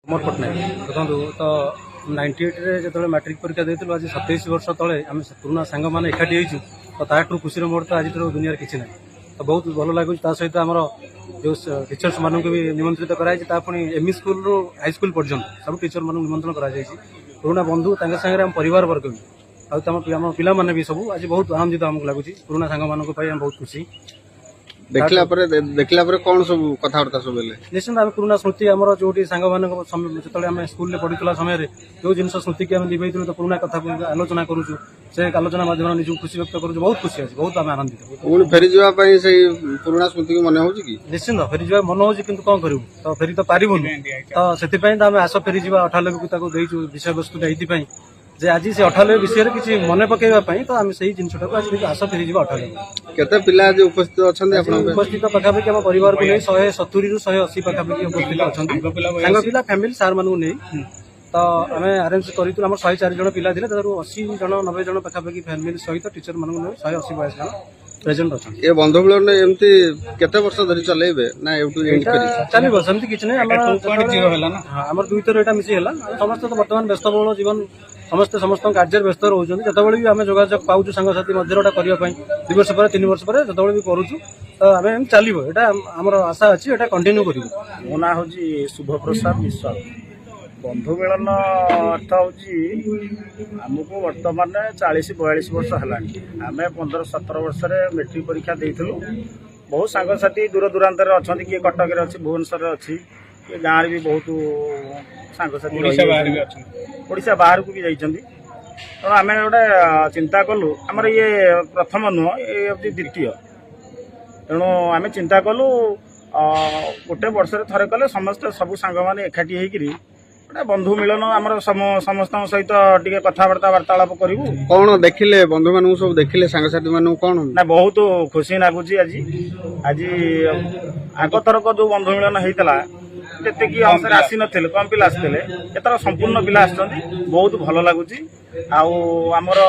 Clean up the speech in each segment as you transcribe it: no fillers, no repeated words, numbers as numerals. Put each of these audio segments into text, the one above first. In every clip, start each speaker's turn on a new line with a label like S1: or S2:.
S1: कुमार पट्टनायक देखो तो 98 जो मैट्रिक परीक्षा देलु आज 27 वर्ष तले आम पुराना सांग मैंने एकाठी होइछु तो ताठू खुशी मोड़ तो आज दुनिया किसी ना तो बहुत भल लगुच सहित आमर जो टीचर्स मानक भी निमंत्रित कराई एमई स्कूल रू हाई स्कूल पर्यंत सब टीचर मान निमंत्रण कर पुराना बंधु सागर आम परिवार वर्ग भी आम पिला माने भी सब आज बहुत आनंदित आमको लगुच पुराना सांग मानक बहुत खुशी
S2: देखला कौन सब कथबार्ता सब
S1: निश्चिंत आम पुराना स्मृति आम जो सांग मान जो आम स्कूल पढ़ुला समय जो जिन स्मृति की लिभेलु तो पुराना कथा आलोचना करूँ से आलोचना माध्यम निज खुशी व्यक्त करूँ बहुत खुशी अच्छे बहुत आम आनंदित
S2: फेरी जावाई पुराना स्मृति को मन हो
S1: निश्चिंत फेरी जा मन हो कौन करूँ तो फेरी तो पारूँ तो से आम आस फेरी जा 98 को देचु विषय वस्तुटा ये जे आज से 98 विषय किसी मन पकड़ तो आम से जिनटा को आज आस फेरी जा 98
S2: केते पिला जो उपस्थित अच्छा
S1: उपस्थित पाखापाखि आम परिवार को नहीं 170 रू 180 पाखापाखि उपस्थित अच्छा सांग पिला फैमिली सार मानू नहीं तो आम आरेंज करूँ आम 104 जन पिला 80 जन 90 जन पाखापाखि फैमिली सहित टीचर मानू 180 बयस जन प्रेजेंट अच्छा
S2: ये बंधु मिलन एमती केते वर्ष धरि चलेबे ना एटू एंड करी
S1: चलिबो सेमती किछ नै हमर दुई थर एटा मिसी हला समस्त तो वर्तमान व्यस्तबहुल जीवन समस्त कार्य व्यस्त रोचुं जो भी आम जोगाजोग पाऊँ सांगसाथी मध्य करने 2 वर्ष पर 3 वर्ष पर जो भी करूँ तो आम चलो यहाँ आमर आशा अच्छी यहाँ कंटिन्यू कर
S3: मो ना हूँ शुभ प्रसाद विश्वाल बंधु मिलन अर्थ हूँ आमको बर्तमान 40-42 वर्ष है आम 15-17 वर्ष मेट्रिक परीक्षा देलु बहुत सांगसाथी दूर दूरांत अच्छा किए कटक अच्छी भुवनेश्वर अच्छी किए गाँव भी बहुत सांगसाथी ओडिशा बाहर को भी जाइछन्ति तो आम गोटे चिंता कलु आमर ये प्रथम नुह ये हूँ द्वितीय तेणु आम चिंता कलु गोटे वर्ष थे कले समस्त सब सांग मैंने एकाठी होकर गोटे बंधु मिलन आमर समस्त सहित टी कथबार्ता वार्तालाप करूँ
S2: कौन देखिले बंधु मान सब देखिले सांगसाथी मान कौन ना
S3: बहुत खुशी लगुच आज आज आग थरक जो बंधु मिलन होता जी अंश आसी ना कम पिला आसते एतर संपूर्ण पिला बहुत भल लगुच आमर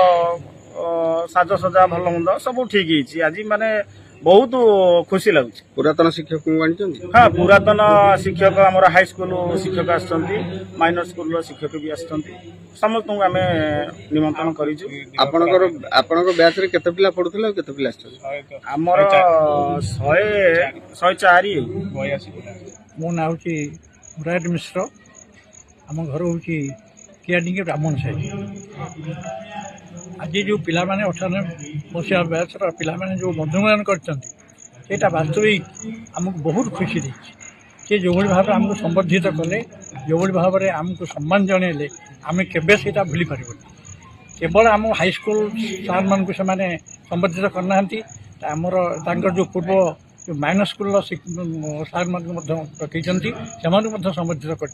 S3: साजसजा भल मंद सब ठीक आज माने बहुत खुशी लगुच
S2: पुरातन शिक्षक
S3: हाँ पुरातन शिक्षक आमर हाई स्कूल शिक्षक आसछन्ति माइनर स्कूल शिक्षक भी आसछन्ति समस्त आम निमंत्रण करिछु
S2: आपनकर बैच रे केते पिला पढुथिले केते पिला आछथि
S3: आमर 104
S4: मो ना हूँ मुरारी मिश्र आम घर हूँ कियाडिंगे ब्राह्मण साही आज जो पिला माने 98 मसीहा बैच पिला माने जो बंधुमिलन करता वास्तविक आमको बहुत खुशी दी जो भाव आमको संबर्धित कले जो भाव में आमको सम्मान जनइले आम केबे से भूली पार केवल आम हाई स्कूल सार मान से संबर्धित करना आमर जो पूर्व जो माइनर स्कूल सार मान पकई से संबर्धित कर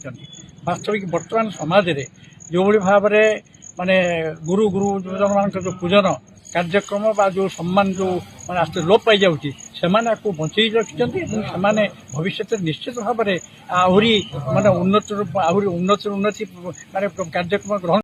S4: वास्तविक बर्तमान समाज रे जो भाव में माने गुरु गुरुजन मान जो पूजन कार्यक्रम बा जो सम्मान जो माने आस्ते लोप पाई जाउची सेमाने को बंचई रखिचंती सेमाने भविष्य निश्चित भाव में आहरी माने उन्नति माने कार्यक्रम ग्रहण